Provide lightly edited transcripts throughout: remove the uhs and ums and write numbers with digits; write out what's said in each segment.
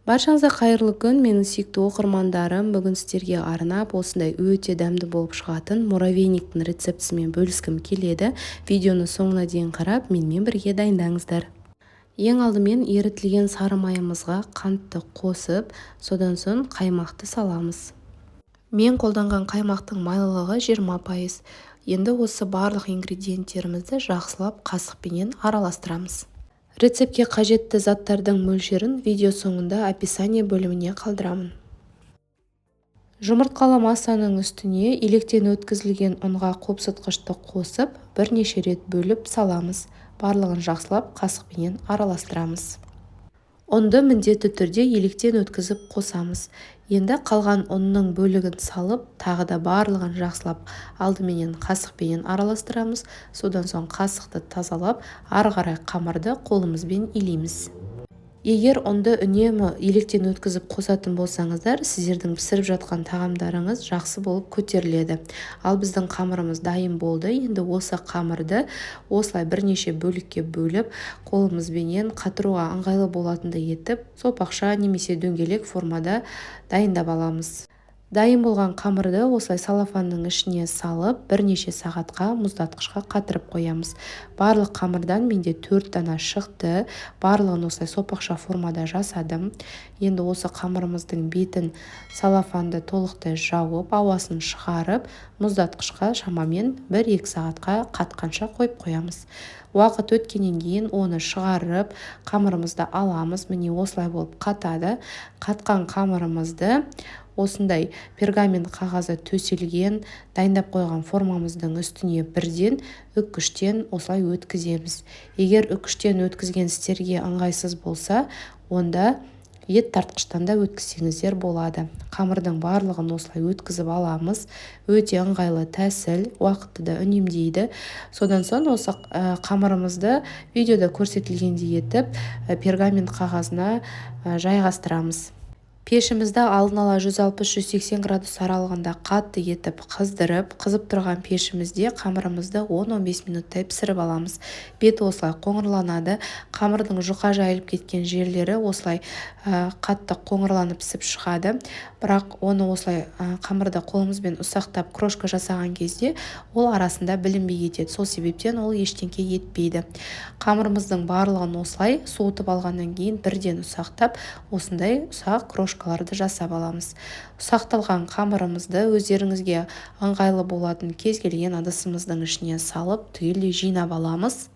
Баршаңызға қайырлы күн, менің сүйікті оқырмандарым. Бүгін сіздерге арнап осындай өте дәмді болып шығатын муравейниктің рецептісімен бөліскім келеді. Видеоны соңына дейін қарап, менімен бірге дайындаңыздар. Ең алдымен ерітілген сары майымызға қантты қосып, содан соң қаймақты саламыз. Мен қолданған қаймақтың майлылығы 20%. Енді осы барлық ингредиенттерімізді жақсылап қасықпенен араластырамыз. Рецептке қажетті заттардың мөлшерін видео соңында описание бөліміне қалдырамын. Жұмыртқалы массаның үстіне електен өткізілген ұнға қопсытқышты қосып, бірнеше рет бөліп саламыз. Барлығын жақсылап қасықпенен араластырамыз. Ұнды міндетті түрде електен өткізіп қосамыз. Енді қалған ұнның бөлігін салып, тағы да барлығын жақсылап алдыменен қасықпенен араластырамыз. Содан соң қасықты тазалап, ары қарай қамырды қолымызбен илейміз. Егер ұнды үнемі електен өткізіп қосатын болсаңыздар, сіздердің пісіріп жатқан тағамдарыңыз жақсы болып көтеріледі. Ал біздің қамырымыз дайын болды. Енді осы қамырды осылай бірнеше бөлікке бөліп, қолымызбенен қатыруға ыңғайлы болатындай етіп, сопақша немесе дөңгелек формада дайындап аламыз. Дайын болған қамырды осылай салафанның ішіне салып, бірнеше сағатқа мұздатқышқа қатырып қоямыз. Барлық қамырдан менде 4 дана шықты. Барлығын осылай сопақша формада жасадым. Енді осы қамырымыздың бетін салафанды толықтай жауып, ауасын шығарып, мұздатқышқа шамамен 1-2 сағатқа қатқанша қойып қоямыз. Уақыт өткеннен кейін оны шығарып, қамырымызды аламыз. Міне осылай болып қатады. Қатқан қамырымызды осындай пергамент қағазы төселген дайындап қойған формамыздың үстіне бірден үккіштен осылай өткіземіз. Егер үккіштен өткізген сіздерге ыңғайсыз болса, онда ет тартқыштан да өткізсеңіздер болады. Қамырдың барлығын осылай өткізіп аламыз. Өте ыңғайлы тәсіл, уақытты да үнемдейді. Содан соң осы қамырымызды видеода көрсетілгендей етіп пергамент қағазына жайғастырамыз. Пешімізді алдын ала 160-180 градус аралығында қатты етіп қыздырып, қызып тұрған пешімізде қамырымызды 10-15 минуттай пісіріп аламыз. Беті осылай қоңырланады. Қамырдың жұқа жайылып кеткен жерлері осылай қатты қоңырланып пісіп шығады. Бірақ оны осылай қамырды қолымызбен ұсақтап крошка жасаған кезде ол арасында білінбей кетеді. Сол себептен ол ештеңке етпейді. Қамырымыздың барлығын осылай суытып алғаннан кейін бірден ұсақтап, осындай ұсақ крошкаларды жасап аламыз. Ұсақталған қамырымызды өздеріңізге ыңғайлы болатын кез келген ыдысымыздың ішіне салып, түгелдей жинап аламыз.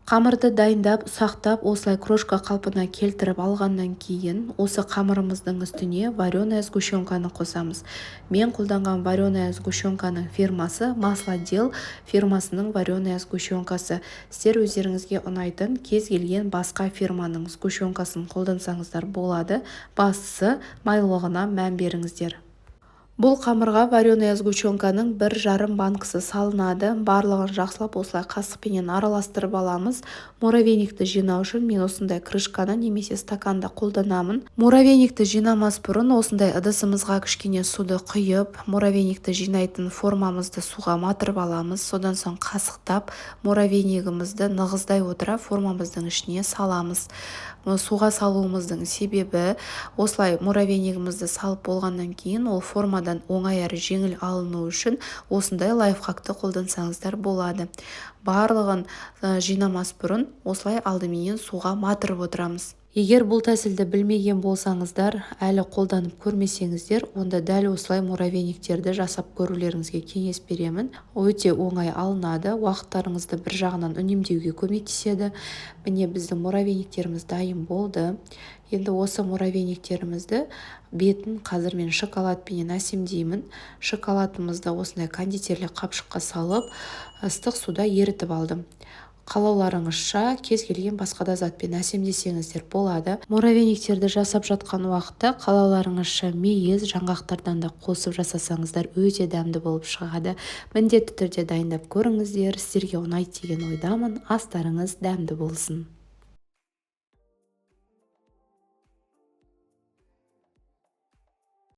Қамырды дайындап, ұсақтап, осылай крошка қалпына келтіріп алғаннан кейін, осы қамырымыздың үстіне вареная сгущенканы қосамыз. Мен қолданған вареная сгущенканың фирмасы Маслодел фирмасының вареная сгущенкасы. Сіздер өздеріңізге ұнайтын кез келген басқа фирманың сгущенкасын қолдансаңыздар болады. Бастысы майлылығына мән беріңіздер. Бұл қамырға вареная сгущенканың 1,5 банкасы салынады. Барлығын жақсылап осылай қасықпенен араластырып аламыз. Муравейникті жинау үшін мен осындай крышканы немесе стаканды қолданамын. Муравейникті жинамас бұрын осындай ыдысымызға кішкене суды құйып, муравейникті жинайтын формамызды суға матырып аламыз. Содан соң қасықтап, муравейнигімізді нығыздай отыра формамыздың ішіне саламыз. Суға салуымыздың себебі осылай муравейнигімізді салып болғаннан кейін ол формадан оңай әрі жеңіл алыну үшін осындай лайфхакты қолдансаңыздар болады. Барлығын жинамас бұрын осылай алдыменен суға матырып отырамыз. Егер бұл тәсілді білмеген болсаңыздар, әлі қолданып көрмесеңіздер, онда дәл осылай муравейниктерді жасап көрулеріңізге кеңес беремін. Өте оңай алынады, уақыттарыңызды бір жағынан үнемдеуге көмектеседі. Міне біздің муравейниктеріміз дайын болды. Енді осы муравейниктерімізді бетін қазір мен шоколадпенен әсемдеймін. Шоколадымызды осындай кондитерлік қапшыққа салып, ыстық суда ерітіп алдым. Қалауларыңызша кез келген басқа да затпен әсемдесеңіздер болады. Муравейниктерді жасап жатқан уақытта қалауларыңызша мейіз жаңғақтардан да қосып жасасаңыздар өте дәмді болып шығады. Міндетті түрде дайындап көріңіздер. Сіздерге ұнайды деген ойдамын. Астарыңыз дәмді болсын.